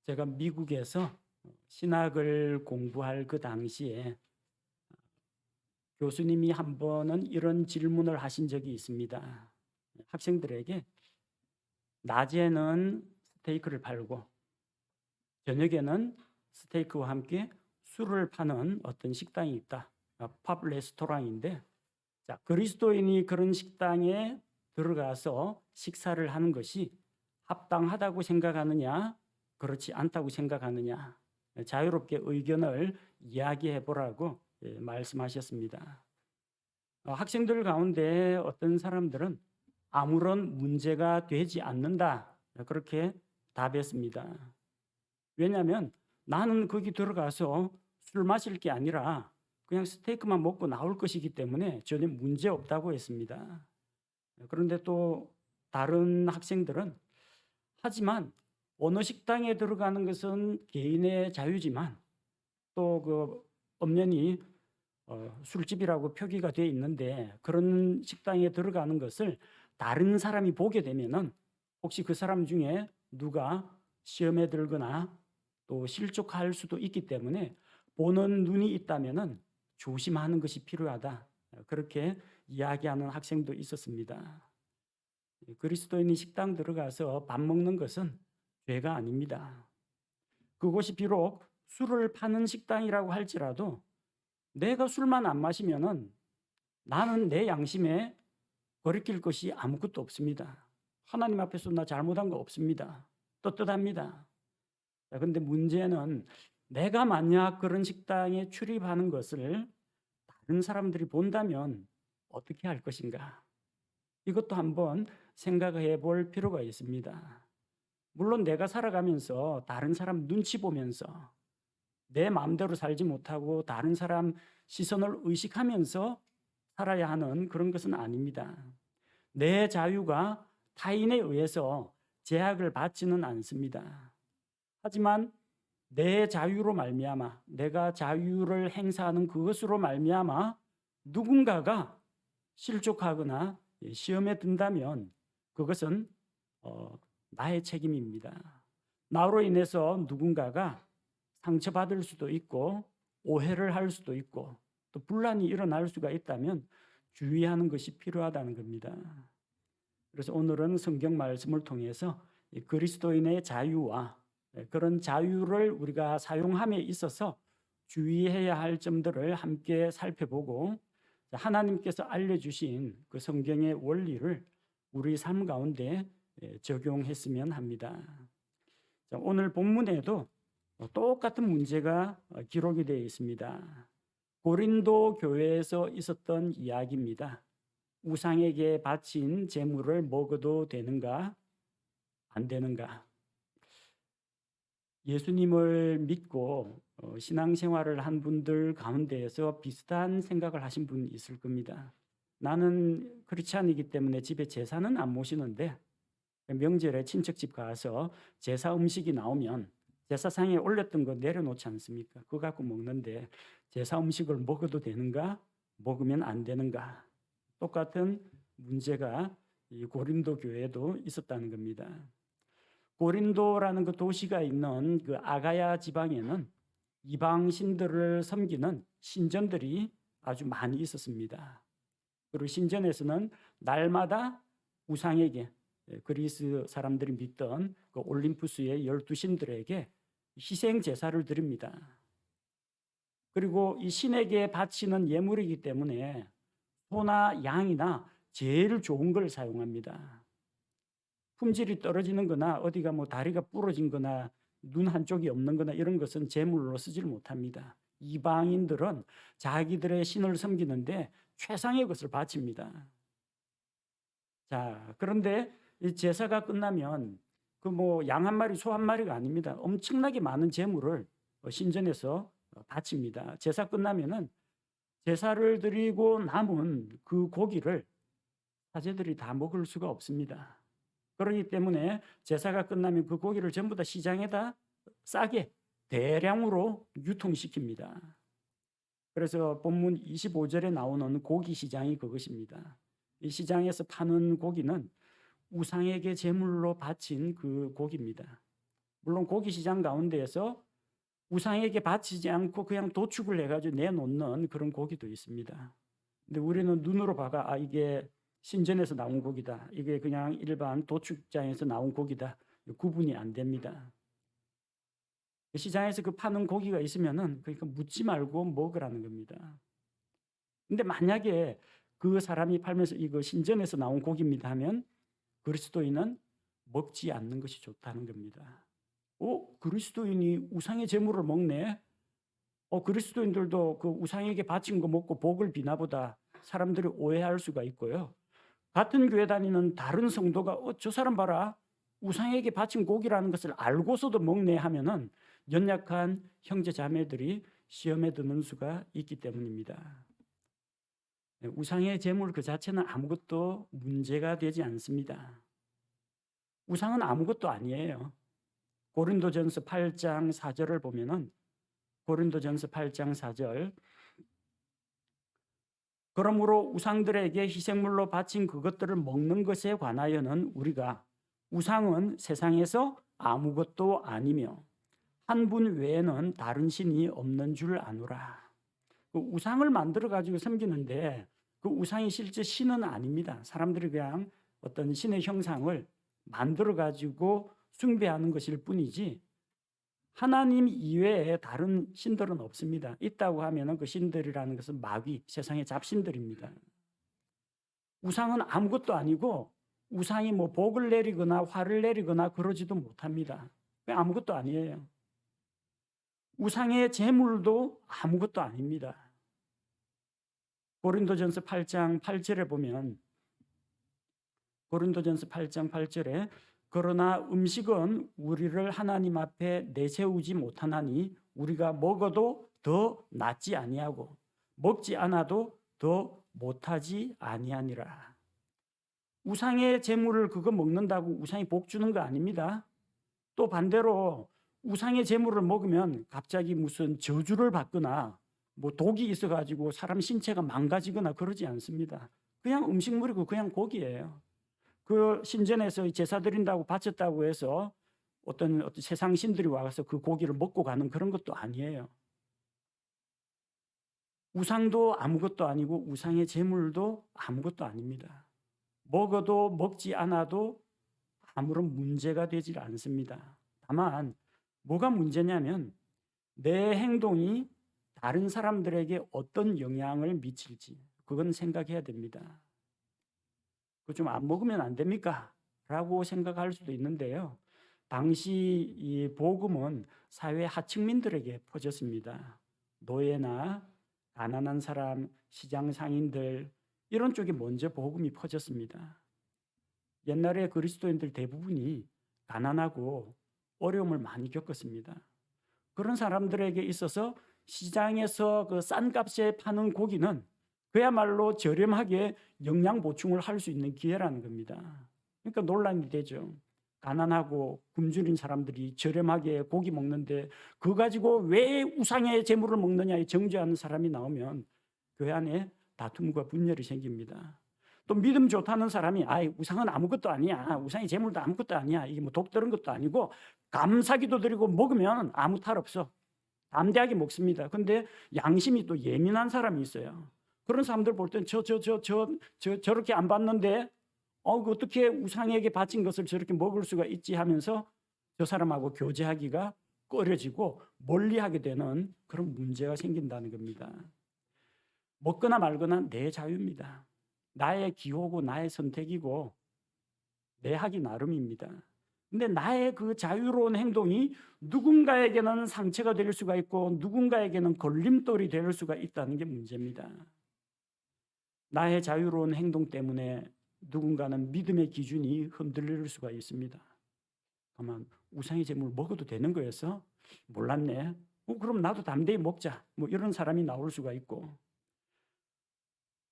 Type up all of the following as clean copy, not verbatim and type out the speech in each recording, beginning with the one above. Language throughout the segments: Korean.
제가 미국에서 신학을 공부할 그 당시에 교수님이 한 번은 이런 질문을 하신 적이 있습니다. 학생들에게 낮에는 스테이크를 팔고 저녁에는 스테이크와 함께 술을 파는 어떤 식당이 있다. 팝 레스토랑인데, 자, 그리스도인이 그런 식당에 들어가서 식사를 하는 것이 합당하다고 생각하느냐, 그렇지 않다고 생각하느냐, 자유롭게 의견을 이야기해 보라고 말씀하셨습니다. 학생들 가운데 어떤 사람들은 아무런 문제가 되지 않는다, 그렇게 답했습니다. 왜냐하면 나는 거기 들어가서 술 마실 게 아니라 그냥 스테이크만 먹고 나올 것이기 때문에 전혀 문제 없다고 했습니다. 그런데 또 다른 학생들은 하지만 어느 식당에 들어가는 것은 개인의 자유지만 또 그 엄연히 술집이라고 표기가 되어 있는데 그런 식당에 들어가는 것을 다른 사람이 보게 되면은 혹시 그 사람 중에 누가 시험에 들거나 또 실족할 수도 있기 때문에 보는 눈이 있다면은 조심하는 것이 필요하다. 그렇게 이야기하는 학생도 있었습니다. 그리스도인이 식당 들어가서 밥 먹는 것은 죄가 아닙니다. 그곳이 비록 술을 파는 식당이라고 할지라도 내가 술만 안 마시면은 나는 내 양심에 거리낄 것이 아무것도 없습니다. 하나님 앞에서 나 잘못한 거 없습니다. 떳떳합니다. 그런데 문제는 내가 만약 그런 식당에 출입하는 것을 다른 사람들이 본다면 어떻게 할 것인가? 이것도 한번 생각해 볼 필요가 있습니다. 물론 내가 살아가면서 다른 사람 눈치 보면서 내 마음대로 살지 못하고 다른 사람 시선을 의식하면서 살아야 하는 그런 것은 아닙니다. 내 자유가 타인에 의해서 제약을 받지는 않습니다. 하지만 내 자유로 말미암아 내가 자유를 행사하는 그것으로 말미암아 누군가가 실족하거나 시험에 든다면 그것은 나의 책임입니다. 나로 인해서 누군가가 상처받을 수도 있고 오해를 할 수도 있고 또 분란이 일어날 수가 있다면 주의하는 것이 필요하다는 겁니다. 그래서 오늘은 성경 말씀을 통해서 그리스도인의 자유와 그런 자유를 우리가 사용함에 있어서 주의해야 할 점들을 함께 살펴보고 하나님께서 알려주신 그 성경의 원리를 우리 삶 가운데 적용했으면 합니다. 오늘 본문에도 똑같은 문제가 기록이 되어 있습니다. 고린도 교회에서 있었던 이야기입니다. 우상에게 바친 제물을 먹어도 되는가 안 되는가? 예수님을 믿고 신앙생활을 한 분들 가운데에서 비슷한 생각을 하신 분이 있을 겁니다. 나는 크리스찬이기 때문에 집에 제사는 안 모시는데 명절에 친척집 가서 제사 음식이 나오면 제사상에 올렸던 거 내려놓지 않습니까? 그거 갖고 먹는데 제사 음식을 먹어도 되는가? 먹으면 안 되는가? 똑같은 문제가 이 고린도 교회에도 있었다는 겁니다. 고린도라는 그 도시가 있는 그 아가야 지방에는 이방 신들을 섬기는 신전들이 아주 많이 있었습니다. 그리고 신전에서는 날마다 우상에게 그리스 사람들이 믿던 그 올림푸스의 12신들에게 희생 제사를 드립니다. 그리고 이 신에게 바치는 예물이기 때문에 소나 양이나 제일 좋은 걸 사용합니다. 품질이 떨어지는 거나 어디가 뭐 다리가 부러진 거나 눈 한쪽이 없는 거나 이런 것은 제물로 쓰질 못합니다. 이방인들은 자기들의 신을 섬기는데 최상의 것을 바칩니다. 자, 그런데 이 제사가 끝나면 그 뭐 양 한 마리, 소 한 마리가 아닙니다. 엄청나게 많은 제물을 신전에서 바칩니다. 제사 끝나면은 제사를 드리고 남은 그 고기를 사제들이 다 먹을 수가 없습니다. 그렇기 때문에 제사가 끝나면 그 고기를 전부 다 시장에다 싸게 대량으로 유통시킵니다. 그래서 본문 25절에 나오는 고기 시장이 그것입니다. 이 시장에서 파는 고기는 우상에게 제물로 바친 그 고기입니다. 물론 고기 시장 가운데에서 우상에게 바치지 않고 그냥 도축을 해가지고 내놓는 그런 고기도 있습니다. 근데 우리는 눈으로 봐가 이게 신전에서 나온 고기다, 이게 그냥 일반 도축장에서 나온 고기다, 구분이 안 됩니다. 시장에서 그 파는 고기가 있으면은 그러니까 묻지 말고 먹으라는 겁니다. 근데 만약에 그 사람이 팔면서 이거 신전에서 나온 고기입니다 하면 그리스도인은 먹지 않는 것이 좋다는 겁니다. 그리스도인이 우상의 제물을 먹네? 그리스도인들도 그 우상에게 바친 거 먹고 복을 비나 보다 사람들이 오해할 수가 있고요. 같은 교회 다니는 다른 성도가 저 사람 봐라, 우상에게 바친 고기라는 것을 알고서도 먹네 하면은 연약한 형제 자매들이 시험에 드는 수가 있기 때문입니다. 우상의 제물 그 자체는 아무것도 문제가 되지 않습니다. 우상은 아무것도 아니에요. 고린도전서 8장 4절을 보면은 고린도전서 8장 4절, 그러므로 우상들에게 희생물로 바친 그것들을 먹는 것에 관하여는 우리가 우상은 세상에서 아무것도 아니며 한 분 외에는 다른 신이 없는 줄 아노라. 그 우상을 만들어 가지고 섬기는데 그 우상이 실제 신은 아닙니다. 사람들이 그냥 어떤 신의 형상을 만들어 가지고 숭배하는 것일 뿐이지 하나님 이외에 다른 신들은 없습니다. 있다고 하면 그 신들이라는 것은 마귀, 세상의 잡신들입니다. 우상은 아무것도 아니고 우상이 뭐 복을 내리거나 화를 내리거나 그러지도 못합니다. 아무것도 아니에요. 우상의 제물도 아무것도 아닙니다. 고린도전서 8장 8절에 보면 고린도전서 8장 8절에 그러나 음식은 우리를 하나님 앞에 내세우지 못하나니 우리가 먹어도 더 낫지 아니하고 먹지 않아도 더 못하지 아니하니라. 우상의 제물을 그거 먹는다고 우상이 복 주는 거 아닙니다. 또 반대로 우상의 제물을 먹으면 갑자기 무슨 저주를 받거나 뭐 독이 있어가지고 사람 신체가 망가지거나 그러지 않습니다. 그냥 음식물이고 그냥 고기예요. 그 신전에서 제사 드린다고 바쳤다고 해서 어떤 세상 신들이 와서 그 고기를 먹고 가는 그런 것도 아니에요. 우상도 아무것도 아니고 우상의 제물도 아무것도 아닙니다. 먹어도 먹지 않아도 아무런 문제가 되질 않습니다. 다만 뭐가 문제냐면 내 행동이 다른 사람들에게 어떤 영향을 미칠지 그건 생각해야 됩니다. 그거 좀 안 먹으면 안 됩니까? 라고 생각할 수도 있는데요. 당시 이 복음은 사회 하층민들에게 퍼졌습니다. 노예나 가난한 사람, 시장 상인들 이런 쪽에 먼저 복음이 퍼졌습니다. 옛날에 그리스도인들 대부분이 가난하고 어려움을 많이 겪었습니다. 그런 사람들에게 있어서 시장에서 그 싼 값에 파는 고기는 그야말로 저렴하게 영양 보충을 할 수 있는 기회라는 겁니다. 그러니까 논란이 되죠. 가난하고 굶주린 사람들이 저렴하게 고기 먹는데 그거 가지고 왜 우상의 제물을 먹느냐에 정죄하는 사람이 나오면 교회 안에 다툼과 분열이 생깁니다. 또 믿음 좋다는 사람이 우상은 아무것도 아니야, 우상의 제물도 아무것도 아니야, 이게 뭐 독 들은 것도 아니고 감사기도 드리고 먹으면 아무 탈 없어, 담대하게 먹습니다. 근데 양심이 또 예민한 사람이 있어요. 그런 사람들 볼 땐 저렇게 안 봤는데 어떻게 우상에게 바친 것을 저렇게 먹을 수가 있지 하면서 저 사람하고 교제하기가 꺼려지고 멀리하게 되는 그런 문제가 생긴다는 겁니다. 먹거나 말거나 내 자유입니다. 나의 기호고 나의 선택이고 내 하기 나름입니다. 근데 나의 그 자유로운 행동이 누군가에게는 상처가 될 수가 있고 누군가에게는 걸림돌이 될 수가 있다는 게 문제입니다. 나의 자유로운 행동 때문에 누군가는 믿음의 기준이 흔들릴 수가 있습니다. 가만, 우상의 제물 먹어도 되는 거였어? 몰랐네. 그럼 나도 담대히 먹자. 뭐 이런 사람이 나올 수가 있고,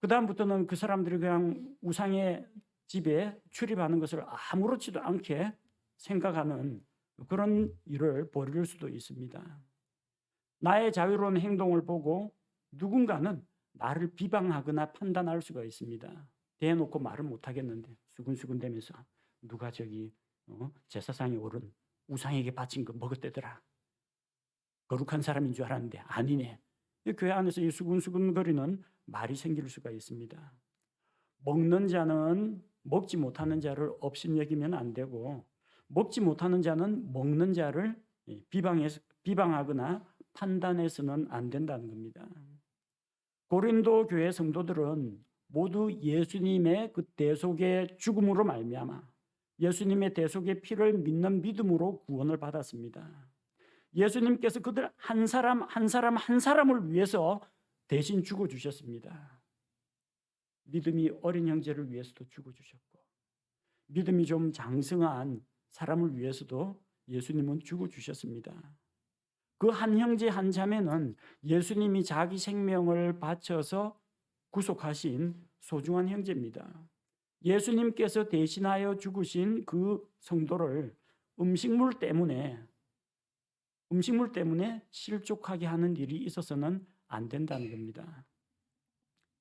그 다음부터는 그 사람들이 그냥 우상의 집에 출입하는 것을 아무렇지도 않게 생각하는 그런 일을 벌일 수도 있습니다. 나의 자유로운 행동을 보고 누군가는 나를 비방하거나 판단할 수가 있습니다. 대놓고 말을 못하겠는데 수근수근 대면서 누가 저기 제사상에 오른 우상에게 바친 거 먹었대더라. 거룩한 사람인 줄 알았는데 아니네. 이 교회 안에서 이 수근수근거리는 말이 생길 수가 있습니다. 먹는 자는 먹지 못하는 자를 업신여기면 안 되고, 먹지 못하는 자는 먹는 자를 비방하거나 판단해서는 안 된다는 겁니다. 고린도 교회 성도들은 모두 예수님의 그 대속의 죽음으로 말미암아 예수님의 대속의 피를 믿는 믿음으로 구원을 받았습니다. 예수님께서 그들 한 사람 한 사람을 위해서 대신 죽어주셨습니다. 믿음이 어린 형제를 위해서도 죽어주셨고, 믿음이 좀 장성한 사람을 위해서도 예수님은 죽어주셨습니다. 그 한 형제 한 자매는 예수님이 자기 생명을 바쳐서 구속하신 소중한 형제입니다. 예수님께서 대신하여 죽으신 그 성도를 음식물 때문에 실족하게 하는 일이 있어서는 안 된다는 겁니다.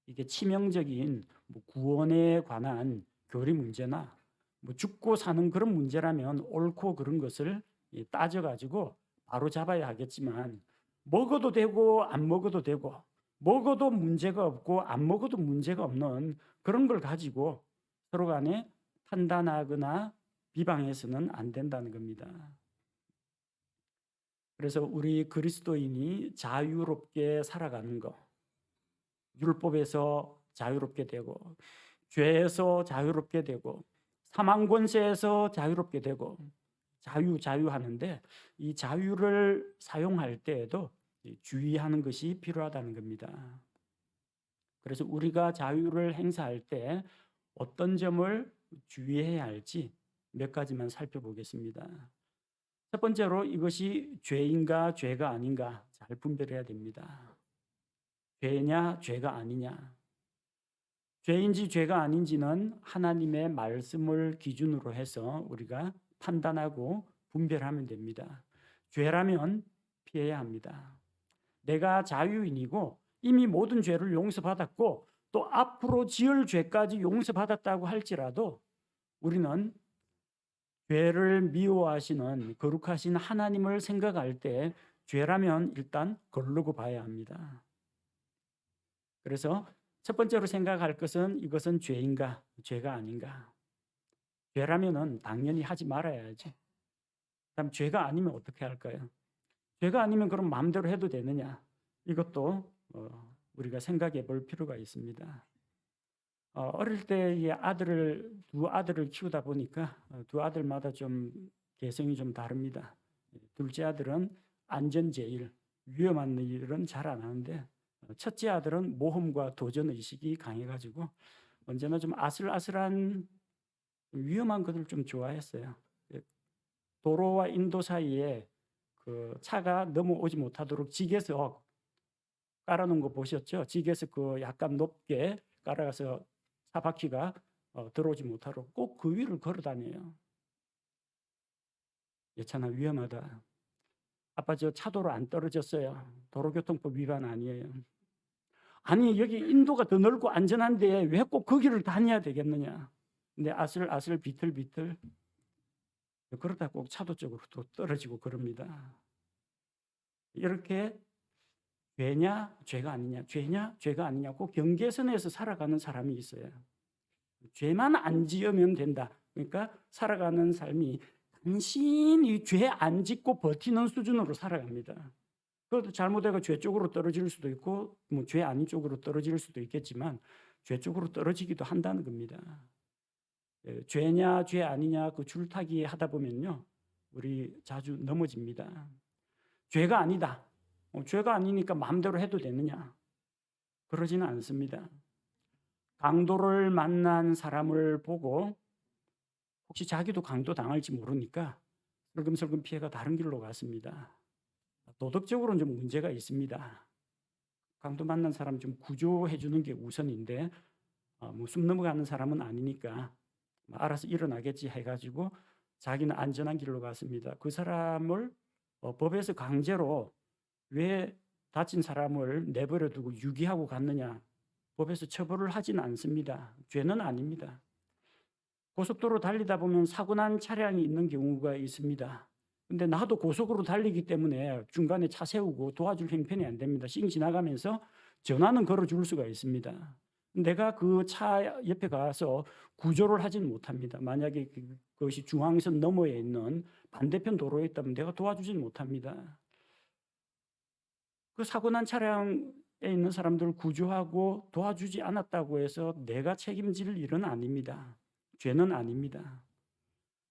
이게 치명적인 구원에 관한 교리 문제나 죽고 사는 그런 문제라면 옳고 그른 것을 따져가지고 바로 잡아야 하겠지만, 먹어도 되고 안 먹어도 되고, 먹어도 문제가 없고 안 먹어도 문제가 없는 그런 걸 가지고 서로 간에 판단하거나 비방해서는 안 된다는 겁니다. 그래서 우리 그리스도인이 자유롭게 살아가는 것, 율법에서 자유롭게 되고, 죄에서 자유롭게 되고, 사망 권세에서 자유롭게 되고, 자유하는데 이 자유를 사용할 때에도 주의하는 것이 필요하다는 겁니다. 그래서 우리가 자유를 행사할 때 어떤 점을 주의해야 할지 몇 가지만 살펴보겠습니다. 첫 번째로 이것이 죄인가 죄가 아닌가 잘 분별해야 됩니다. 죄냐 죄가 아니냐. 죄인지 죄가 아닌지는 하나님의 말씀을 기준으로 해서 우리가 판단하고 분별하면 됩니다. 죄라면 피해야 합니다. 내가 자유인이고 이미 모든 죄를 용서받았고 또 앞으로 지을 죄까지 용서받았다고 할지라도 우리는 죄를 미워하시는 거룩하신 하나님을 생각할 때 죄라면 일단 거르고 봐야 합니다. 그래서 첫 번째로 생각할 것은 이것은 죄인가 죄가 아닌가. 죄라면은 당연히 하지 말아야지. 그다음 죄가 아니면 어떻게 할까요? 죄가 아니면 그럼 마음대로 해도 되느냐? 이것도 우리가 생각해 볼 필요가 있습니다. 어릴 때 두 아들을 키우다 보니까 두 아들마다 좀 개성이 좀 다릅니다. 둘째 아들은 안전제일, 위험한 일은 잘 안 하는데 첫째 아들은 모험과 도전 의식이 강해가지고 언제나 좀 아슬아슬한 위험한 것을 좀 좋아했어요. 도로와 인도 사이에 그 차가 넘어오지 못하도록 직에서 깔아놓은 거 보셨죠? 직에서 그 약간 높게 깔아서 차바퀴가 들어오지 못하도록 꼭 그 위를 걸어 다녀요. 예찬아 위험하다. 아빠 저 차도로 안 떨어졌어요. 도로교통법 위반 아니에요. 아니 여기 인도가 더 넓고 안전한데 왜 꼭 거기를 다녀야 되겠느냐. 근데 아슬아슬 비틀비틀 그러다 꼭 차도 쪽으로 또 떨어지고 그럽니다. 이렇게 죄냐 죄가 아니냐, 죄냐 죄가 아니냐고 경계선에서 살아가는 사람이 있어요. 죄만 안 지으면 된다. 그러니까 살아가는 삶이 간신히 죄 안 짓고 버티는 수준으로 살아갑니다. 그것도 잘못해가 죄 쪽으로 떨어질 수도 있고 죄 아닌 쪽으로 떨어질 수도 있겠지만 죄 쪽으로 떨어지기도 한다는 겁니다. 죄냐 죄 아니냐 그 줄타기 하다 보면요 우리 자주 넘어집니다. 죄가 아니다. 죄가 아니니까 마음대로 해도 되느냐? 그러지는 않습니다. 강도를 만난 사람을 보고 혹시 자기도 강도 당할지 모르니까 슬금슬금 피해가 다른 길로 갔습니다. 도덕적으로는 좀 문제가 있습니다. 강도 만난 사람 좀 구조해 주는 게 우선인데 숨 넘어가는 사람은 아니니까 알아서 일어나겠지 해가지고 자기는 안전한 길로 갔습니다. 그 사람을 법에서 강제로 왜 다친 사람을 내버려 두고 유기하고 갔느냐? 법에서 처벌을 하지는 않습니다. 죄는 아닙니다. 고속도로 달리다 보면 사고 난 차량이 있는 경우가 있습니다. 근데 나도 고속으로 달리기 때문에 중간에 차 세우고 도와줄 형편이 안 됩니다. 씩 지나가면서 전화는 걸어줄 수가 있습니다. 내가 그 차 옆에 가서 구조를 하지는 못합니다. 만약에 그것이 중앙선 너머에 있는 반대편 도로에 있다면 내가 도와주지는 못합니다. 그 사고 난 차량에 있는 사람들을 구조하고 도와주지 않았다고 해서 내가 책임질 일은 아닙니다. 죄는 아닙니다.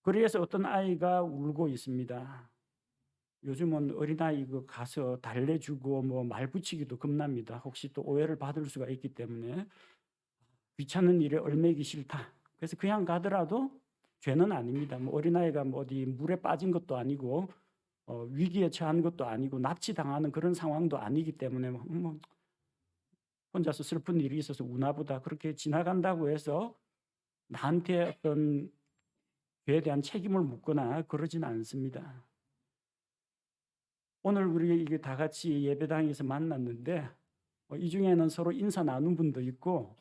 그래서 어떤 아이가 울고 있습니다. 요즘은 어린아이 가서 달래주고 뭐 말 붙이기도 겁납니다. 혹시 또 오해를 받을 수가 있기 때문에 귀찮은 일에 얽매기 싫다. 그래서 그냥 가더라도 죄는 아닙니다. 뭐 어린아이가 뭐 어디 물에 빠진 것도 아니고 위기에 처한 것도 아니고 납치당하는 그런 상황도 아니기 때문에 뭐 혼자서 슬픈 일이 있어서 우나보다 그렇게 지나간다고 해서 나한테 어떤 죄에 대한 책임을 묻거나 그러지는 않습니다. 오늘 우리 이게 다 같이 예배당에서 만났는데 이 중에는 서로 인사 나눈 분도 있고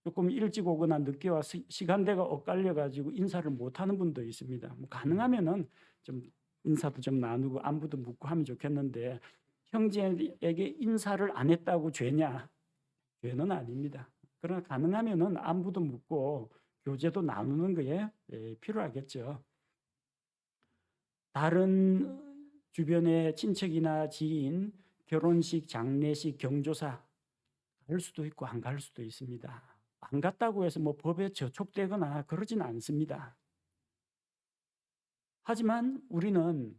조금 일찍 오거나 늦게 와 시간대가 엇갈려 가지고 인사를 못 하는 분도 있습니다. 뭐 가능하면은 좀 인사도 좀 나누고 안부도 묻고 하면 좋겠는데 형제에게 인사를 안 했다고 죄냐? 죄는 아닙니다. 그러나 가능하면은 안부도 묻고 교제도 나누는 거에 필요하겠죠. 다른 주변의 친척이나 지인, 결혼식, 장례식, 경조사 갈 수도 있고 안 갈 수도 있습니다. 안 갔다고 해서 뭐 법에 저촉되거나 그러진 않습니다. 하지만 우리는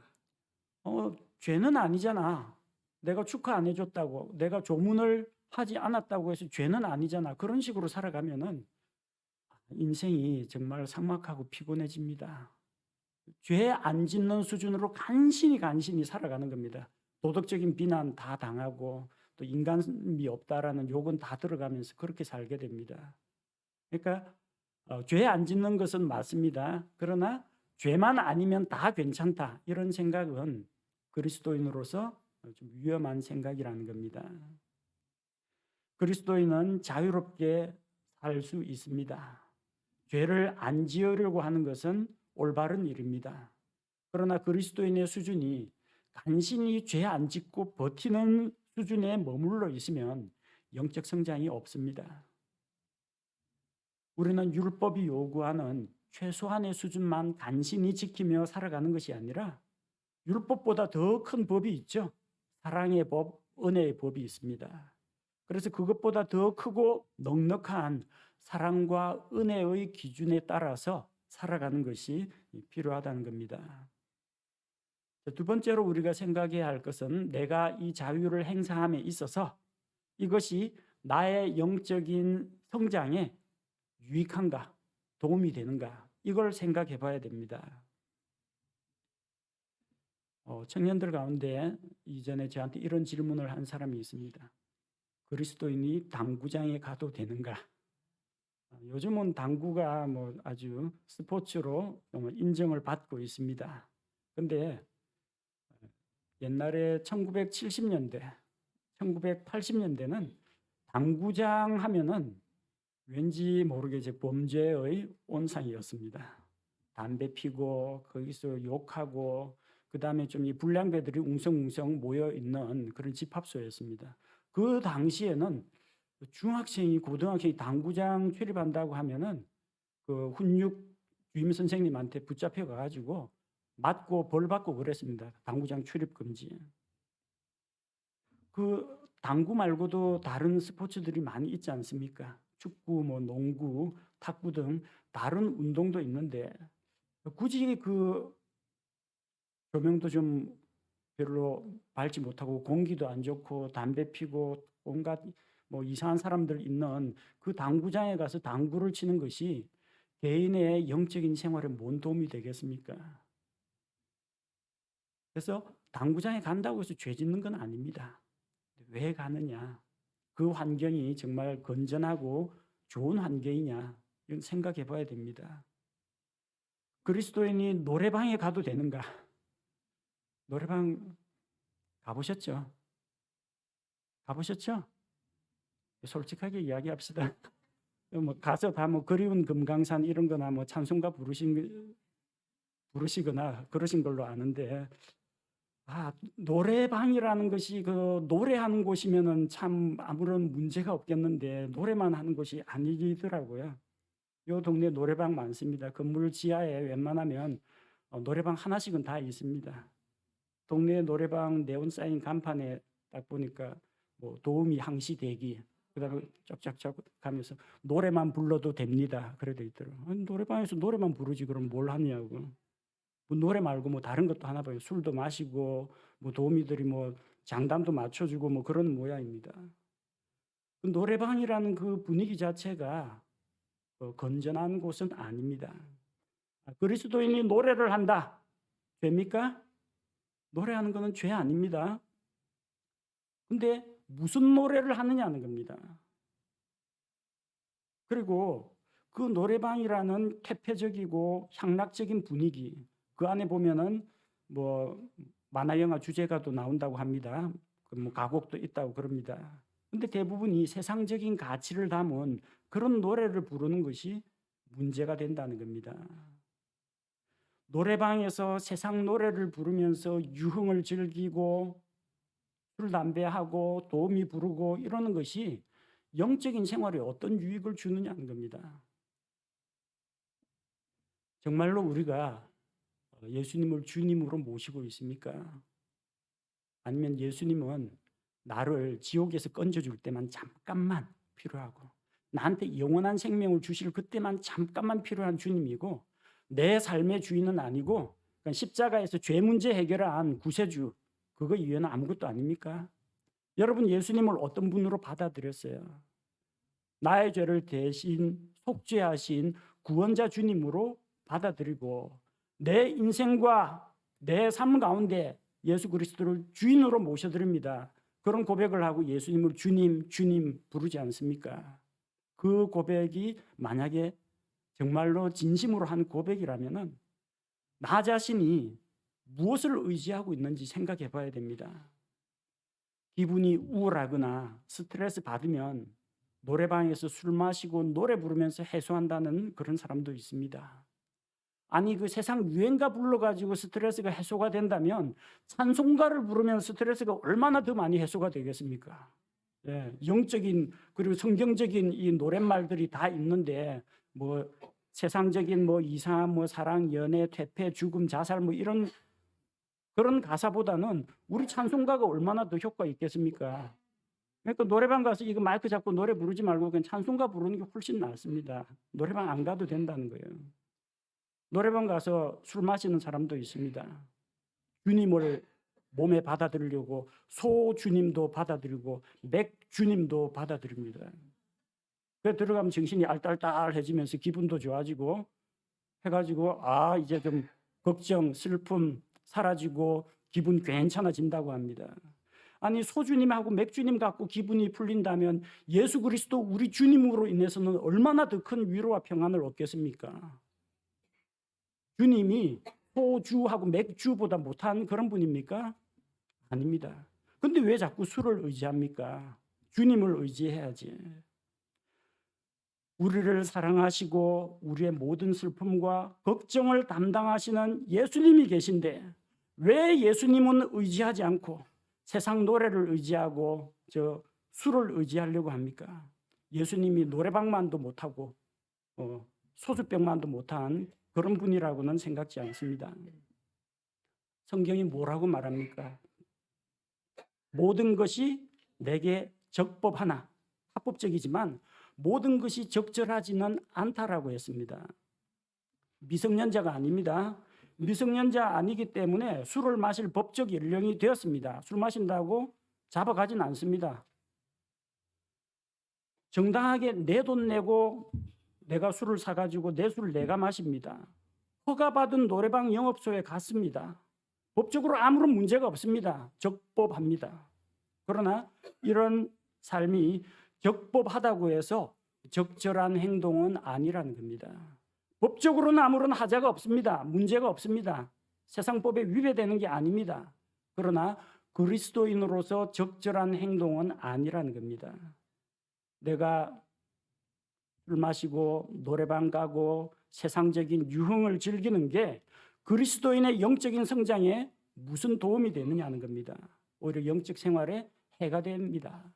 죄는 아니잖아. 내가 축하 안 해줬다고, 내가 조문을 하지 않았다고 해서 죄는 아니잖아. 그런 식으로 살아가면은 인생이 정말 삭막하고 피곤해집니다. 죄 안 짓는 수준으로 간신히 살아가는 겁니다. 도덕적인 비난 다 당하고 또 인간미 없다라는 욕은 다 들어가면서 그렇게 살게 됩니다. 그러니까 죄 안 짓는 것은 맞습니다. 그러나 죄만 아니면 다 괜찮다 이런 생각은 그리스도인으로서 좀 위험한 생각이라는 겁니다. 그리스도인은 자유롭게 살 수 있습니다. 죄를 안 지으려고 하는 것은 올바른 일입니다. 그러나 그리스도인의 수준이 간신히 죄 안 짓고 버티는 수준에 머물러 있으면 영적 성장이 없습니다. 우리는 율법이 요구하는 최소한의 수준만 간신히 지키며 살아가는 것이 아니라 율법보다 더 큰 법이 있죠. 사랑의 법, 은혜의 법이 있습니다. 그래서 그것보다 더 크고 넉넉한 사랑과 은혜의 기준에 따라서 살아가는 것이 필요하다는 겁니다. 두 번째로 우리가 생각해야 할 것은 내가 이 자유를 행사함에 있어서 이것이 나의 영적인 성장에 유익한가, 도움이 되는가 이걸 생각해 봐야 됩니다. 청년들 가운데 이전에 저한테 이런 질문을 한 사람이 있습니다. 그리스도인이 당구장에 가도 되는가? 요즘은 당구가 뭐 아주 스포츠로 인정을 받고 있습니다. 근데 옛날에 1970년대, 1980년대는 당구장 하면은 왠지 모르게 이제 범죄의 온상이었습니다. 담배 피고 거기서 욕하고 그다음에 좀 이 불량배들이 웅성웅성 모여 있는 그런 집합소였습니다. 그 당시에는 중학생이 고등학생이 당구장 출입한다고 하면은 그 훈육 주임 선생님한테 붙잡혀 가지고 맞고 벌 받고 그랬습니다. 당구장 출입 금지. 그 당구 말고도 다른 스포츠들이 많이 있지 않습니까? 축구, 뭐 농구, 탁구 등 다른 운동도 있는데 굳이 그 조명도 좀 별로 밝지 못하고 공기도 안 좋고 담배 피고 온갖 뭐 이상한 사람들 있는 그 당구장에 가서 당구를 치는 것이 개인의 영적인 생활에 뭔 도움이 되겠습니까? 그래서 당구장에 간다고 해서 죄 짓는 건 아닙니다. 왜 가느냐? 그 환경이 정말 건전하고 좋은 환경이냐? 이건 생각해 봐야 됩니다. 그리스도인이 노래방에 가도 되는가? 노래방 가보셨죠? 가보셨죠? 솔직하게 이야기합시다. 뭐 가서 다 뭐 그리운 금강산 이런 거나 뭐 찬송가 부르신 부르시거나 그러신 걸로 아는데, 노래방이라는 것이 그 노래하는 곳이면은 참 아무런 문제가 없겠는데 노래만 하는 곳이 아니더라고요. 요 동네 노래방 많습니다. 건물 지하에 웬만하면 노래방 하나씩은 다 있습니다. 동네 노래방 네온 사인 간판에 딱 보니까 뭐 도우미 항시 대기, 그다음에 쫙쫙쫙 가면서 노래만 불러도 됩니다. 그래 돼 있더라고요. 아니, 노래방에서 노래만 부르지 그럼 뭘 하냐고. 뭐 노래 말고 뭐 다른 것도 하나 봐요. 술도 마시고 뭐 도우미들이 뭐 장단도 맞춰주고 뭐 그런 모양입니다. 그 노래방이라는 그 분위기 자체가 건전한 곳은 아닙니다. 그리스도인이 노래를 한다. 됩니까? 노래하는 것은 죄 아닙니다. 근데 무슨 노래를 하느냐는 겁니다. 그리고 그 노래방이라는 퇴폐적이고 향락적인 분위기, 그 안에 보면은 뭐 만화 영화 주제가도 나온다고 합니다. 뭐 가곡도 있다고 그럽니다. 근데 대부분이 세상적인 가치를 담은 그런 노래를 부르는 것이 문제가 된다는 겁니다. 노래방에서 세상 노래를 부르면서 유흥을 즐기고 술 담배하고 도우미 부르고 이러는 것이 영적인 생활에 어떤 유익을 주느냐는 겁니다. 정말로 우리가 예수님을 주님으로 모시고 있습니까? 아니면 예수님은 나를 지옥에서 건져줄 때만 잠깐만 필요하고 나한테 영원한 생명을 주실 그때만 잠깐만 필요한 주님이고 내 삶의 주인은 아니고 그러니까 십자가에서 죄 문제 해결한 구세주 그거 이외에는 아무것도 아닙니까? 여러분 예수님을 어떤 분으로 받아들였어요? 나의 죄를 대신 속죄하신 구원자 주님으로 받아들이고 내 인생과 내 삶 가운데 예수 그리스도를 주인으로 모셔드립니다. 그런 고백을 하고 예수님을 주님, 주님 부르지 않습니까? 그 고백이 만약에 정말로 진심으로 한 고백이라면은 나 자신이 무엇을 의지하고 있는지 생각해 봐야 됩니다. 기분이 우울하거나 스트레스 받으면 노래방에서 술 마시고 노래 부르면서 해소한다는 그런 사람도 있습니다. 아니 그 세상 유행가 불러가지고 스트레스가 해소가 된다면 찬송가를 부르면 스트레스가 얼마나 더 많이 해소가 되겠습니까? 예, 영적인 그리고 성경적인 이 노랫말들이 다 있는데 뭐 세상적인 뭐 이상한 뭐 사랑, 연애, 퇴폐, 죽음, 자살 뭐 이런 그런 가사보다는 우리 찬송가가 얼마나 더 효과 있겠습니까? 그러니까 노래방 가서 이거 마이크 잡고 노래 부르지 말고 그냥 찬송가 부르는 게 훨씬 낫습니다. 노래방 안 가도 된다는 거예요. 노래방 가서 술 마시는 사람도 있습니다. 주님을 몸에 받아들이려고 소주님도 받아들이고 맥주님도 받아들입니다. 그래 들어가면 정신이 알딸딸해지면서 기분도 좋아지고 해가지고 이제 좀 걱정, 슬픔 사라지고 기분 괜찮아진다고 합니다. 아니 소주님하고 맥주님 갖고 기분이 풀린다면 예수 그리스도 우리 주님으로 인해서는 얼마나 더 큰 위로와 평안을 얻겠습니까? 주님이 소주하고 맥주보다 못한 그런 분입니까? 아닙니다. 근데 왜 자꾸 술을 의지합니까? 주님을 의지해야지. 우리를 사랑하시고 우리의 모든 슬픔과 걱정을 담당하시는 예수님이 계신데 왜 예수님은 의지하지 않고 세상 노래를 의지하고 술을 의지하려고 합니까? 예수님이 노래방만도 못하고 소주병만도 못한 그런 분이라고는 생각지 않습니다. 성경이 뭐라고 말합니까? 모든 것이 내게 적법하나 합법적이지만 모든 것이 적절하지는 않다라고 했습니다. 미성년자가 아닙니다. 미성년자 아니기 때문에 술을 마실 법적 연령이 되었습니다. 술 마신다고 잡아가진 않습니다. 정당하게 내 돈 내고 내가 술을 사가지고 내 술을 내가 마십니다. 허가받은 노래방 영업소에 갔습니다. 법적으로 아무런 문제가 없습니다. 적법합니다. 그러나 이런 삶이 적법하다고 해서 적절한 행동은 아니라는 겁니다. 법적으로는 아무런 하자가 없습니다. 문제가 없습니다. 세상법에 위배되는 게 아닙니다. 그러나 그리스도인으로서 적절한 행동은 아니라는 겁니다. 내가 술 마시고 노래방 가고 세상적인 유흥을 즐기는 게 그리스도인의 영적인 성장에 무슨 도움이 되느냐 하는 겁니다. 오히려 영적 생활에 해가 됩니다.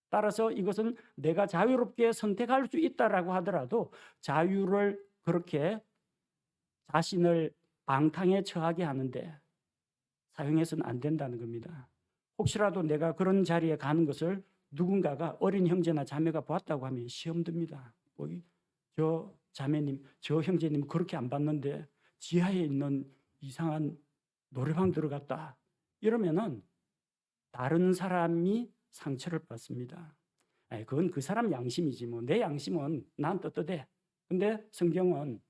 따라서 이것은 내가 자유롭게 선택할 수 있다라고 하더라도 자유를 그렇게 자신을 방탕에 처하게 하는데 사용해서는 안 된다는 겁니다. 혹시라도 내가 그런 자리에 가는 것을 누군가가 어린 형제나 자매가 보았다고 하면 시험 듭니다. 저 자매님, 저 형제님 그렇게 안 봤는데 지하에 있는 이상한 노래방 들어갔다. 이러면은 다른 사람이 상처를 받습니다. 그건 그 사람 양심이지 뭐. 내 양심은 난 떳떳해. 근데 성경은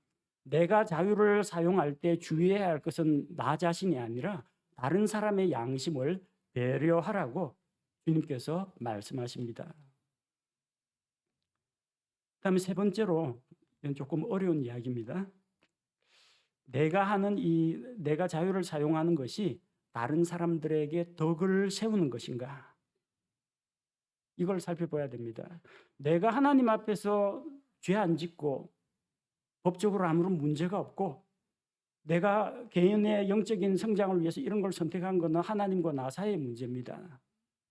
내가 자유를 사용할 때 주의해야 할 것은 나 자신이 아니라 다른 사람의 양심을 배려하라고 주님께서 말씀하십니다. 그다음에 세 번째로 조금 어려운 이야기입니다. 내가 자유를 사용하는 것이 다른 사람들에게 덕을 세우는 것인가? 이걸 살펴봐야 됩니다. 내가 하나님 앞에서 죄 안 짓고 법적으로 아무런 문제가 없고 내가 개인의 영적인 성장을 위해서 이런 걸 선택한 것은 하나님과 나 사이의 문제입니다.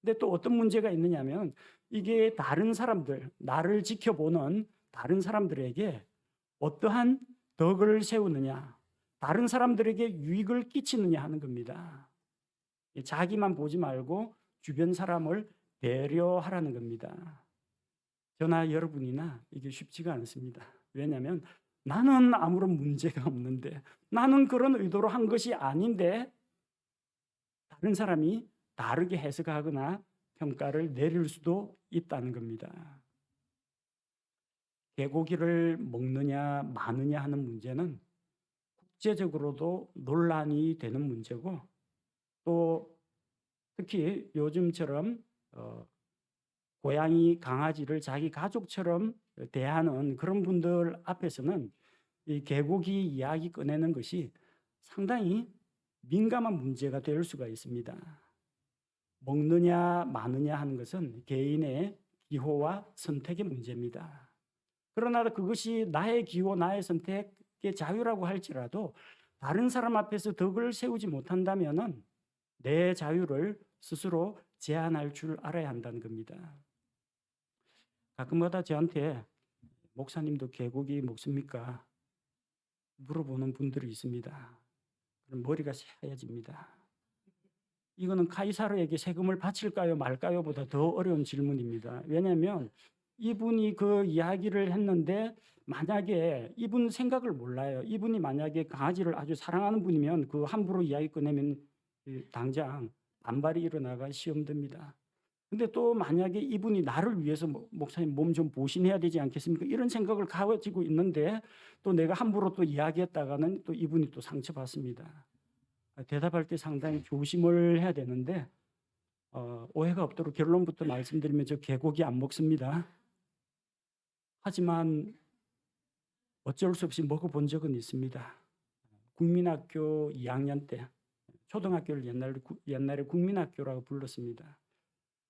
근데 또 어떤 문제가 있느냐면 이게 다른 사람들, 나를 지켜보는 다른 사람들에게 어떠한 덕을 세우느냐, 다른 사람들에게 유익을 끼치느냐 하는 겁니다. 자기만 보지 말고 주변 사람을 배려하라는 겁니다. 저나 여러분이나 이게 쉽지가 않습니다. 왜냐하면 나는 아무런 문제가 없는데, 나는 그런 의도로 한 것이 아닌데 다른 사람이 다르게 해석하거나 평가를 내릴 수도 있다는 겁니다. 개고기를 먹느냐 마느냐 하는 문제는 국제적으로도 논란이 되는 문제고, 또 특히 요즘처럼 고양이, 강아지를 자기 가족처럼 대하는 그런 분들 앞에서는 이 개고기 이야기 꺼내는 것이 상당히 민감한 문제가 될 수가 있습니다. 먹느냐 마느냐 하는 것은 개인의 기호와 선택의 문제입니다. 그러나 그것이 나의 기호, 나의 선택의 자유라고 할지라도 다른 사람 앞에서 덕을 세우지 못한다면은 내 자유를 스스로 제한할 줄 알아야 한다는 겁니다. 가끔마다 저한테 목사님도 개고기 먹습니까? 물어보는 분들이 있습니다. 그럼 머리가 새하얘집니다. 이거는 카이사르에게 세금을 바칠까요 말까요 보다 더 어려운 질문입니다. 왜냐하면 이분이 그 이야기를 했는데 만약에 이분 생각을 몰라요. 이분이 만약에 강아지를 아주 사랑하는 분이면 그 함부로 이야기 꺼내면 당장 반발이 일어나가 시험 듭니다. 근데 또 만약에 이분이 나를 위해서 목사님 몸 좀 보신해야 되지 않겠습니까? 이런 생각을 가지고 있는데 또 내가 함부로 또 이야기했다가는 또 이분이 또 상처받습니다. 대답할 때 상당히 조심을 해야 되는데 오해가 없도록 결론부터 말씀드리면 저 개고기 안 먹습니다. 하지만 어쩔 수 없이 먹어본 적은 있습니다. 국민학교 2학년 때, 초등학교를 옛날에 국민학교라고 불렀습니다.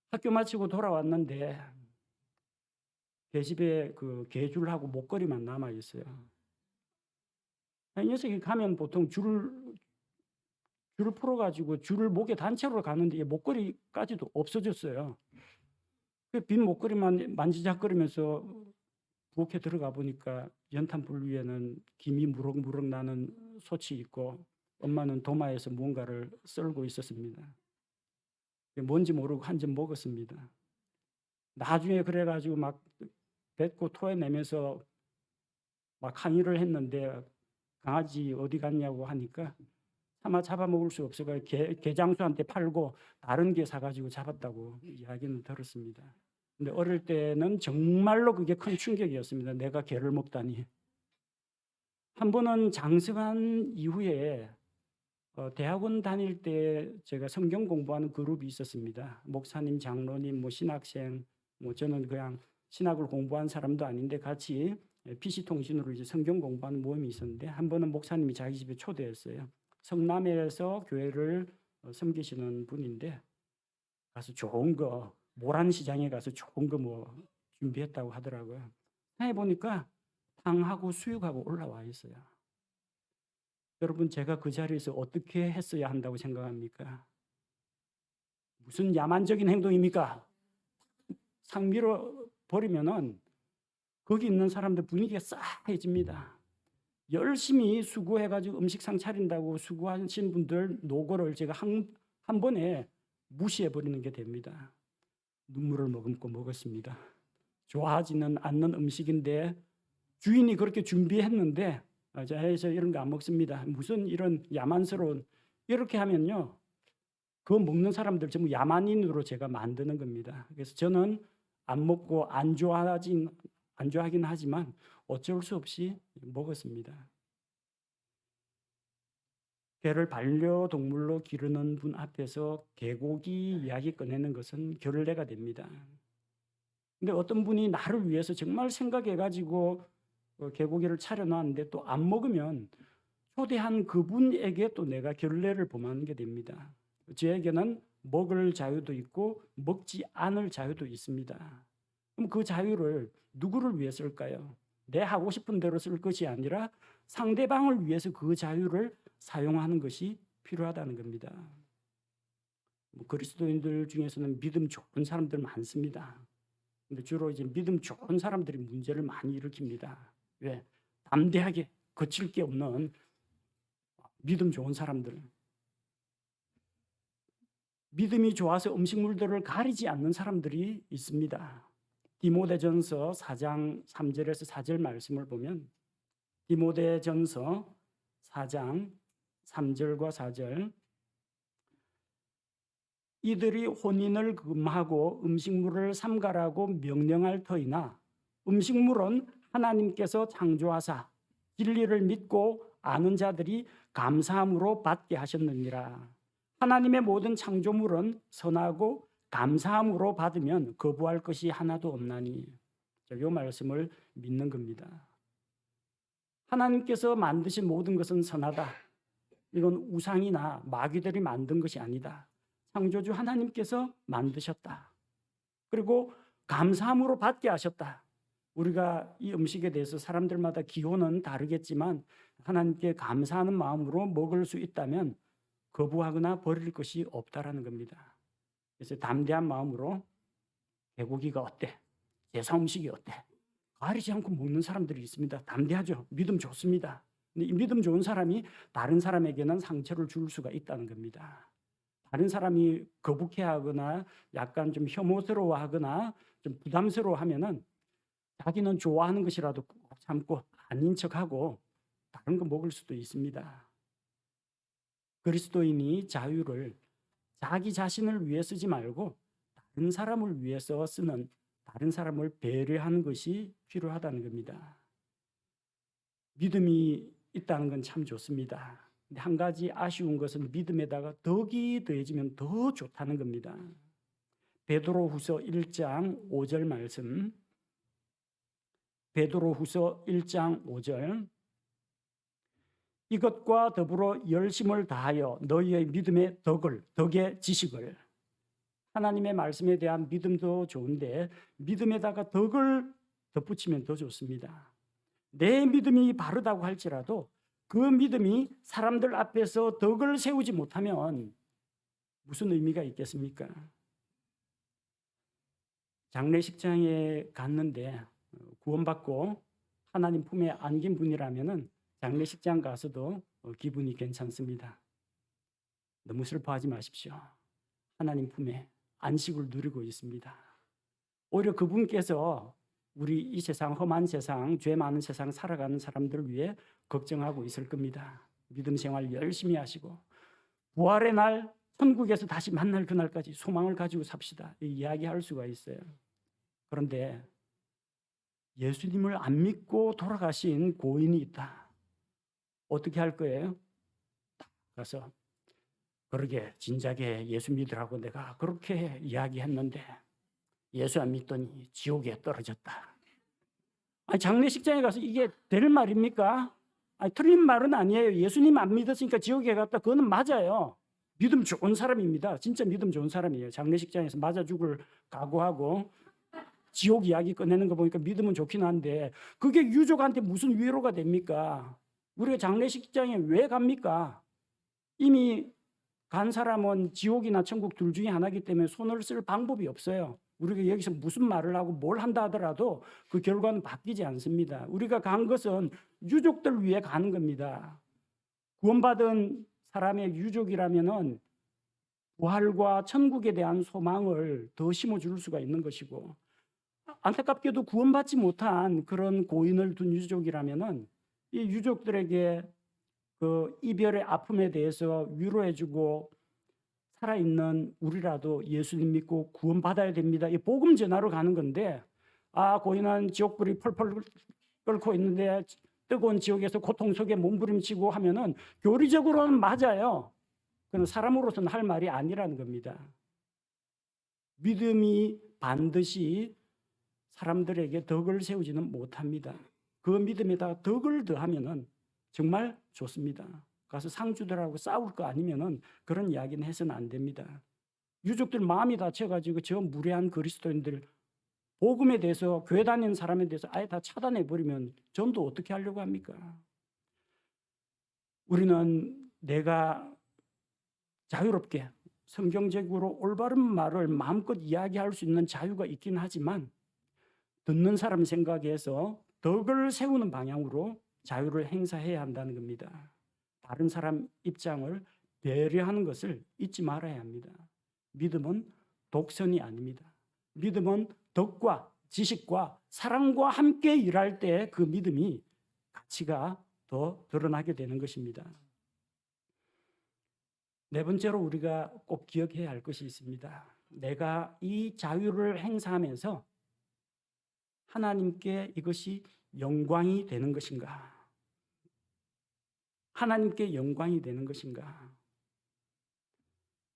학교 마치고 돌아왔는데 계집에 그 개줄하고 목걸이만 남아 있어요. 이 녀석이 가면 보통 줄을 풀어가지고 줄을 목에 단체로 가는데 목걸이까지도 없어졌어요. 그 빈 목걸이만 만지작거리면서 부엌에 들어가 보니까 연탄불 위에는 김이 무럭무럭 나는 솥이 있고 엄마는 도마에서 무언가를 썰고 있었습니다. 뭔지 모르고 한 점 먹었습니다. 나중에 그래가지고 막 뱉고 토해내면서 막 항의를 했는데 강아지 어디 갔냐고 하니까 차마 잡아먹을 수 없어서 개장수한테 팔고 다른 개 사가지고 잡았다고 이야기는 들었습니다. 근데 어릴 때는 정말로 그게 큰 충격이었습니다. 내가 개를 먹다니. 한 번은 장성한 이후에 대학원 다닐 때 제가 성경 공부하는 그룹이 있었습니다. 목사님, 장로님, 신학생, 저는 그냥 신학을 공부한 사람도 아닌데 같이 PC통신으로 이제 성경 공부하는 모임이 있었는데 한 번은 목사님이 자기 집에 초대했어요. 성남에서 교회를 섬기시는 분인데 가서 좋은 거 모란시장에 가서 좋은 거 준비했다고 하더라고요. 해보니까 탕하고 수육하고 올라와 있어요. 여러분, 제가 그 자리에서 어떻게 했어야 한다고 생각합니까? 무슨 야만적인 행동입니까? 상 밀어 버리면은 거기 있는 사람들 분위기가 싸해집니다. 열심히 수고해가지고 음식상 차린다고 수고하신 분들 노고를 제가 한 번에 무시해버리는 게 됩니다. 눈물을 머금고 먹었습니다. 좋아하지는 않는 음식인데 주인이 그렇게 준비했는데 저 이런 거 안 먹습니다. 무슨 이런 야만스러운, 이렇게 하면요, 그거 먹는 사람들 전부 야만인으로 제가 만드는 겁니다. 그래서 저는 안 먹고 안 좋아하긴 하지만 어쩔 수 없이 먹었습니다. 개를 반려동물로 기르는 분 앞에서 개고기 이야기 꺼내는 것은 결례가 됩니다. 근데 어떤 분이 나를 위해서 정말 생각해가지고 개고기를 차려놨는데 또 안 먹으면 초대한 그분에게 또 내가 결례를 범하는 게 됩니다. 저에게는 먹을 자유도 있고 먹지 않을 자유도 있습니다. 그럼 그 자유를 누구를 위해 쓸까요? 내 하고 싶은 대로 쓸 것이 아니라 상대방을 위해서 그 자유를 사용하는 것이 필요하다는 겁니다. 그리스도인들 중에서는 믿음 좋은 사람들 많습니다. 근데 주로 이제 믿음 좋은 사람들이 문제를 많이 일으킵니다. 왜? 담대하게 거칠 게 없는 믿음 좋은 사람들. 믿음이 좋아서 음식물들을 가리지 않는 사람들이 있습니다. 디모데전서 4장 3절에서 4절 말씀을 보면, 디모데전서 4장 3절과 4절, 이들이 혼인을 금하고 음식물을 삼가라고 명령할 터이나 음식물은 하나님께서 창조하사 진리를 믿고 아는 자들이 감사함으로 받게 하셨느니라. 하나님의 모든 창조물은 선하고 감사함으로 받으면 거부할 것이 하나도 없나니. 이 말씀을 믿는 겁니다. 하나님께서 만드신 모든 것은 선하다. 이건 우상이나 마귀들이 만든 것이 아니다. 창조주 하나님께서 만드셨다. 그리고 감사함으로 받게 하셨다. 우리가 이 음식에 대해서 사람들마다 기호는 다르겠지만 하나님께 감사하는 마음으로 먹을 수 있다면 거부하거나 버릴 것이 없다라는 겁니다. 그래서 담대한 마음으로 개고기가 어때? 제사 음식이 어때? 가리지 않고 먹는 사람들이 있습니다. 담대하죠. 믿음 좋습니다. 근데 이 믿음 좋은 사람이 다른 사람에게는 상처를 줄 수가 있다는 겁니다. 다른 사람이 거북해하거나 약간 좀 혐오스러워하거나 좀 부담스러워하면은 자기는 좋아하는 것이라도 꼭 참고 아닌 척하고 다른 거 먹을 수도 있습니다. 그리스도인이 자유를 자기 자신을 위해 쓰지 말고 다른 사람을 위해서 쓰는, 다른 사람을 배려하는 것이 필요하다는 겁니다. 믿음이 있다는 건 참 좋습니다. 근데 한 가지 아쉬운 것은 믿음에다가 덕이 더해지면 더 좋다는 겁니다. 베드로후서 1장 5절 말씀, 베드로후서 1장 5절, 이것과 더불어 열심을 다하여 너희의 믿음의 덕의 지식을. 하나님의 말씀에 대한 믿음도 좋은데 믿음에다가 덕을 덧붙이면 더 좋습니다. 내 믿음이 바르다고 할지라도 그 믿음이 사람들 앞에서 덕을 세우지 못하면 무슨 의미가 있겠습니까? 장례식장에 갔는데 구원받고 하나님 품에 안긴 분이라면은 장례식장 가서도 기분이 괜찮습니다. 너무 슬퍼하지 마십시오. 하나님 품에 안식을 누리고 있습니다. 오히려 그분께서 우리 이 세상, 험한 세상, 죄 많은 세상 살아가는 사람들을 위해 걱정하고 있을 겁니다. 믿음 생활 열심히 하시고 부활의 날 천국에서 다시 만날 그날까지 소망을 가지고 삽시다. 이야기할 수가 있어요. 그런데 예수님을 안 믿고 돌아가신 고인이 있다. 어떻게 할 거예요? 가서 그러게 진작에 예수 믿으라고 내가 그렇게 이야기했는데 예수 안 믿더니 지옥에 떨어졌다. 아니, 장례식장에 가서 이게 될 말입니까? 아니, 틀린 말은 아니에요. 예수님 안 믿었으니까 지옥에 갔다. 그거는 맞아요. 믿음 좋은 사람입니다. 진짜 믿음 좋은 사람이에요. 장례식장에서 맞아 죽을 각오하고 지옥 이야기 꺼내는 거 보니까 믿음은 좋긴 한데 그게 유족한테 무슨 위로가 됩니까? 우리가 장례식장에 왜 갑니까? 이미 간 사람은 지옥이나 천국 둘 중에 하나이기 때문에 손을 쓸 방법이 없어요. 우리가 여기서 무슨 말을 하고 뭘 한다 하더라도 그 결과는 바뀌지 않습니다. 우리가 간 것은 유족들 위해 가는 겁니다. 구원받은 사람의 유족이라면은 부활과 천국에 대한 소망을 더 심어줄 수가 있는 것이고, 안타깝게도 구원받지 못한 그런 고인을 둔 유족이라면은 이 유족들에게 그 이별의 아픔에 대해서 위로해주고, 살아있는 우리라도 예수님 믿고 구원받아야 됩니다. 이 복음 전하러 가는 건데, 고인은 지옥불이 펄펄 끓고 있는데 뜨거운 지옥에서 고통 속에 몸부림치고 하면은 교리적으로는 맞아요. 그건 사람으로서는 할 말이 아니라는 겁니다. 믿음이 반드시 사람들에게 덕을 세우지는 못합니다. 그 믿음에다가 덕을 더하면은 정말 좋습니다. 가서 상주들하고 싸울 거 아니면은 그런 이야기는 해서는 안 됩니다. 유족들 마음이 다쳐가지고 저 무례한 그리스도인들 복음에 대해서, 교회 다니는 사람에 대해서 아예 다 차단해버리면 전도 어떻게 하려고 합니까? 우리는 내가 자유롭게 성경적으로 올바른 말을 마음껏 이야기할 수 있는 자유가 있긴 하지만, 듣는 사람 생각에서 덕을 세우는 방향으로 자유를 행사해야 한다는 겁니다. 다른 사람 입장을 배려하는 것을 잊지 말아야 합니다. 믿음은 독선이 아닙니다. 믿음은 덕과 지식과 사랑과 함께 일할 때 그 믿음이 가치가 더 드러나게 되는 것입니다. 네 번째로 우리가 꼭 기억해야 할 것이 있습니다. 내가 이 자유를 행사하면서 하나님께 이것이 영광이 되는 것인가? 하나님께 영광이 되는 것인가?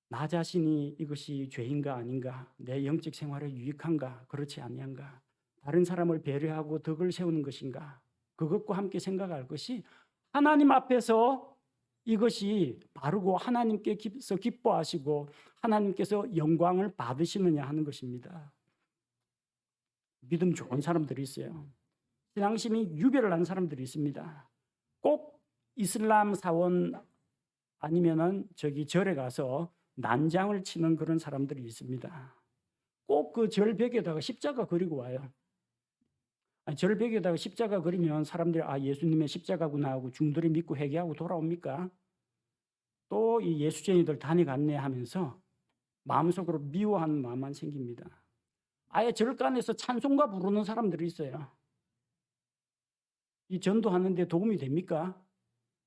나 자신이 이것이 죄인가 아닌가? 내 영적 생활에 유익한가? 그렇지 아니한가? 다른 사람을 배려하고 덕을 세우는 것인가? 그것과 함께 생각할 것이 하나님 앞에서 이것이 바르고 하나님께서 기뻐하시고 하나님께서 영광을 받으시느냐 하는 것입니다. 믿음 좋은 사람들이 있어요. 신앙심이 유별난 사람들이 있습니다. 꼭 이슬람 사원 아니면은 절에 가서 난장을 치는 그런 사람들이 있습니다. 꼭 그 절벽에다가 십자가 그리고 와요. 절벽에다가 십자가 그리면 사람들이 예수님의 십자가구나 하고 중들이 믿고 회개하고 돌아옵니까? 또 이 예수쟁이들 다녀갔네 하면서 마음속으로 미워하는 마음만 생깁니다. 아예 절간에서 찬송가 부르는 사람들이 있어요. 이 전도하는데 도움이 됩니까?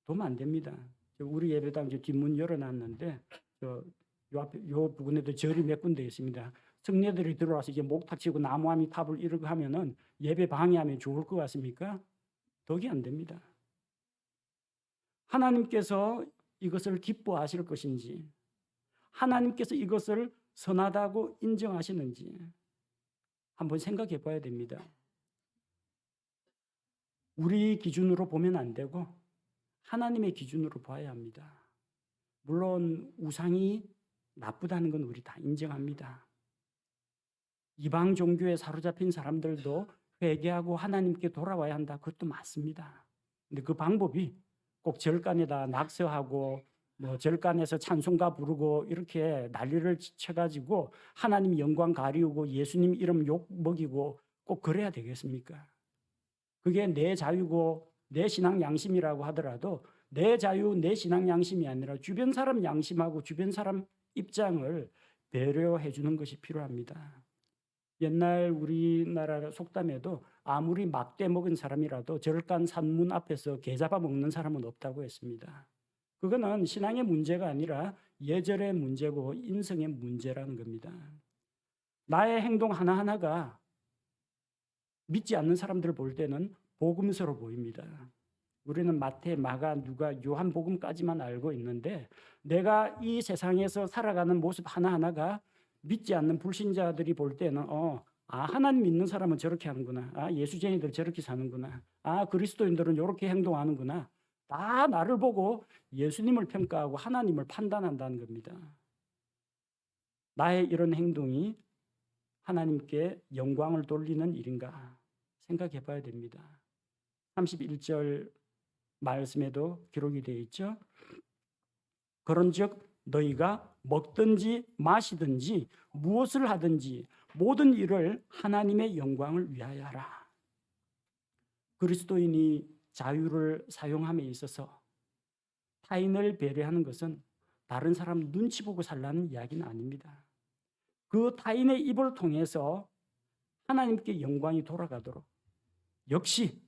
도움 안 됩니다. 우리 예배당 뒷문 열어놨는데 요 부근에도 절이 몇 군데 있습니다. 성례들이 들어와서 이제 목탁 치고 나무아미 탑을 이러고 하면은 예배 방해하면 좋을 것 같습니까? 덕이 안 됩니다. 하나님께서 이것을 기뻐하실 것인지, 하나님께서 이것을 선하다고 인정하시는지 한번 생각해 봐야 됩니다. 우리 기준으로 보면 안 되고 하나님의 기준으로 봐야 합니다. 물론 우상이 나쁘다는 건 우리 다 인정합니다. 이방 종교에 사로잡힌 사람들도 회개하고 하나님께 돌아와야 한다. 그것도 맞습니다. 근데 그 방법이 꼭 절간에다 낙서하고 절간에서 찬송가 부르고 이렇게 난리를 쳐가지고 하나님 영광 가리우고 예수님 이름 욕 먹이고 꼭 그래야 되겠습니까? 그게 내 자유고 내 신앙 양심이라고 하더라도 내 자유, 내 신앙 양심이 아니라 주변 사람 양심하고 주변 사람 입장을 배려해 주는 것이 필요합니다. 옛날 우리나라 속담에도 아무리 막대 먹은 사람이라도 절간 산문 앞에서 개 잡아 먹는 사람은 없다고 했습니다. 그거는 신앙의 문제가 아니라 예절의 문제고 인성의 문제라는 겁니다. 나의 행동 하나하나가 믿지 않는 사람들을 볼 때는 복음서로 보입니다. 우리는 마태, 마가, 누가, 요한 복음까지만 알고 있는데 내가 이 세상에서 살아가는 모습 하나하나가 믿지 않는 불신자들이 볼 때는 하나님 믿는 사람은 저렇게 하는구나. 예수쟁이들 저렇게 사는구나. 그리스도인들은 이렇게 행동하는구나. 다 나를 보고 예수님을 평가하고 하나님을 판단한다는 겁니다. 나의 이런 행동이 하나님께 영광을 돌리는 일인가 생각해 봐야 됩니다. 31절 말씀에도 기록이 되어 있죠. 그런즉 너희가 먹든지 마시든지 무엇을 하든지 모든 일을 하나님의 영광을 위하여 하라. 그리스도인이 자유를 사용함에 있어서 타인을 배려하는 것은 다른 사람 눈치 보고 살라는 이야기는 아닙니다. 그 타인의 입을 통해서 하나님께 영광이 돌아가도록, 역시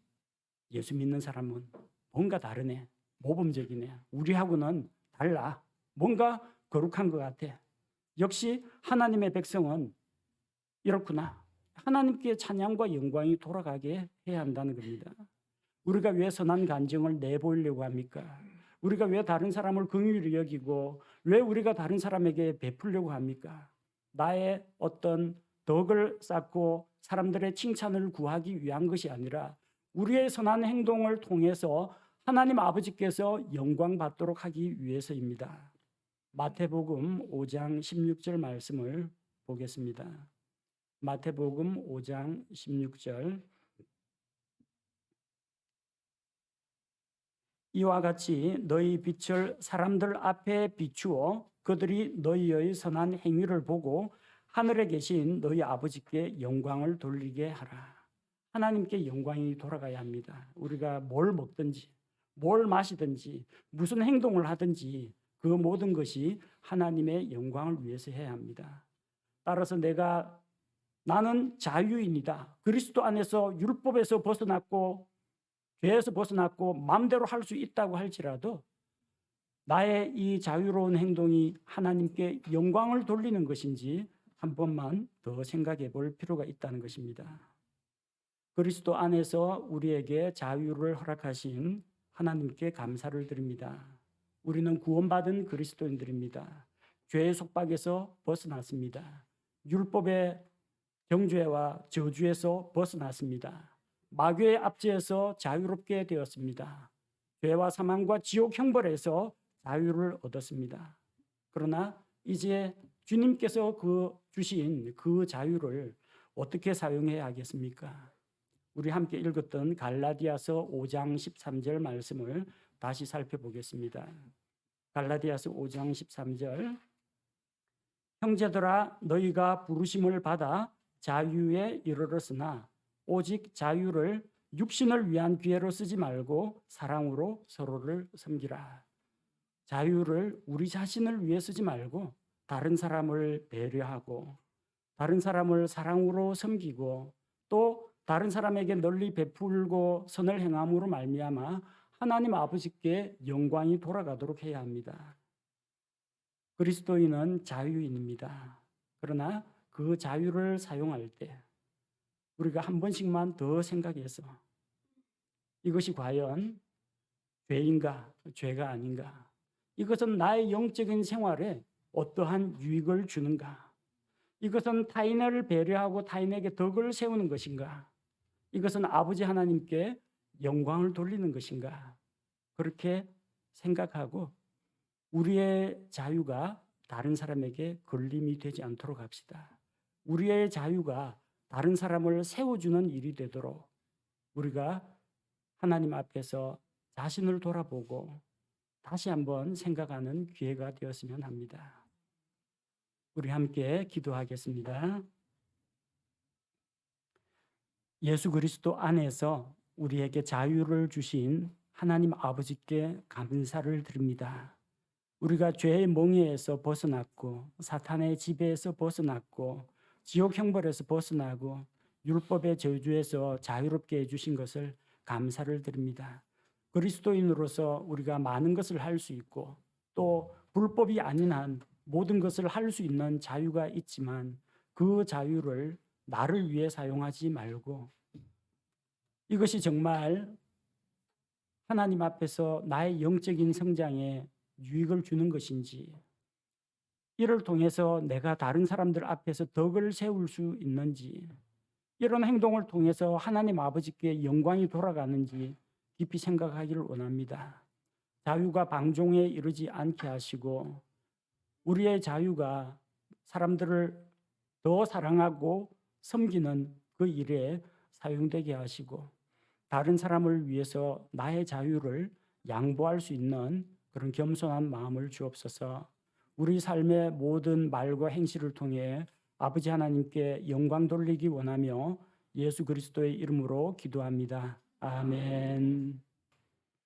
예수 믿는 사람은 뭔가 다르네, 모범적이네, 우리하고는 달라, 뭔가 거룩한 것 같아, 역시 하나님의 백성은 이렇구나, 하나님께 찬양과 영광이 돌아가게 해야 한다는 겁니다. 우리가 왜 선한 감정을 내보이려고 합니까? 우리가 왜 다른 사람을 긍휼히 여기고 왜 우리가 다른 사람에게 베풀려고 합니까? 나의 어떤 덕을 쌓고 사람들의 칭찬을 구하기 위한 것이 아니라 우리의 선한 행동을 통해서 하나님 아버지께서 영광 받도록 하기 위해서입니다. 마태복음 5장 16절 말씀을 보겠습니다. 마태복음 5장 16절. 이와 같이 너희 빛을 사람들 앞에 비추어 그들이 너희의 선한 행위를 보고 하늘에 계신 너희 아버지께 영광을 돌리게 하라. 하나님께 영광이 돌아가야 합니다. 우리가 뭘 먹든지 뭘 마시든지 무슨 행동을 하든지 그 모든 것이 하나님의 영광을 위해서 해야 합니다. 따라서 나는 자유인이다, 그리스도 안에서 율법에서 벗어났고 죄에서 벗어났고 마음대로 할 수 있다고 할지라도 나의 이 자유로운 행동이 하나님께 영광을 돌리는 것인지 한 번만 더 생각해 볼 필요가 있다는 것입니다. 그리스도 안에서 우리에게 자유를 허락하신 하나님께 감사를 드립니다. 우리는 구원받은 그리스도인들입니다. 죄의 속박에서 벗어났습니다. 율법의 정죄와 저주에서 벗어났습니다. 마귀의 압제에서 자유롭게 되었습니다. 죄와 사망과 지옥 형벌에서 자유를 얻었습니다. 그러나 이제 주님께서 주신 그 자유를 어떻게 사용해야 하겠습니까? 우리 함께 읽었던 갈라디아서 5장 13절 말씀을 다시 살펴보겠습니다. 갈라디아서 5장 13절. 형제들아 너희가 부르심을 받아 자유에 이르렀으나 오직 자유를 육신을 위한 기회로 쓰지 말고 사랑으로 서로를 섬기라. 자유를 우리 자신을 위해 쓰지 말고 다른 사람을 배려하고 다른 사람을 사랑으로 섬기고 또 다른 사람에게 널리 베풀고 선을 행함으로 말미암아 하나님 아버지께 영광이 돌아가도록 해야 합니다. 그리스도인은 자유인입니다. 그러나 그 자유를 사용할 때 우리가 한 번씩만 더 생각해서 이것이 과연 죄인가 죄가 아닌가, 이것은 나의 영적인 생활에 어떠한 유익을 주는가, 이것은 타인을 배려하고 타인에게 덕을 세우는 것인가, 이것은 아버지 하나님께 영광을 돌리는 것인가, 그렇게 생각하고 우리의 자유가 다른 사람에게 걸림이 되지 않도록 합시다. 우리의 자유가 다른 사람을 세워주는 일이 되도록 우리가 하나님 앞에서 자신을 돌아보고 다시 한번 생각하는 기회가 되었으면 합니다. 우리 함께 기도하겠습니다. 예수 그리스도 안에서 우리에게 자유를 주신 하나님 아버지께 감사를 드립니다. 우리가 죄의 몽해에서 벗어났고 사탄의 지배에서 벗어났고 지옥 형벌에서 벗어나고 율법의 저주에서 자유롭게 해주신 것을 감사를 드립니다. 그리스도인으로서 우리가 많은 것을 할 수 있고 또 불법이 아닌 한 모든 것을 할 수 있는 자유가 있지만 그 자유를 나를 위해 사용하지 말고 이것이 정말 하나님 앞에서 나의 영적인 성장에 유익을 주는 것인지, 이를 통해서 내가 다른 사람들 앞에서 덕을 세울 수 있는지, 이런 행동을 통해서 하나님 아버지께 영광이 돌아가는지 깊이 생각하기를 원합니다. 자유가 방종에 이르지 않게 하시고 우리의 자유가 사람들을 더 사랑하고 섬기는 그 일에 사용되게 하시고 다른 사람을 위해서 나의 자유를 양보할 수 있는 그런 겸손한 마음을 주옵소서. 우리 삶의 모든 말과 행실을 통해 아버지 하나님께 영광 돌리기 원하며 예수 그리스도의 이름으로 기도합니다. 아멘.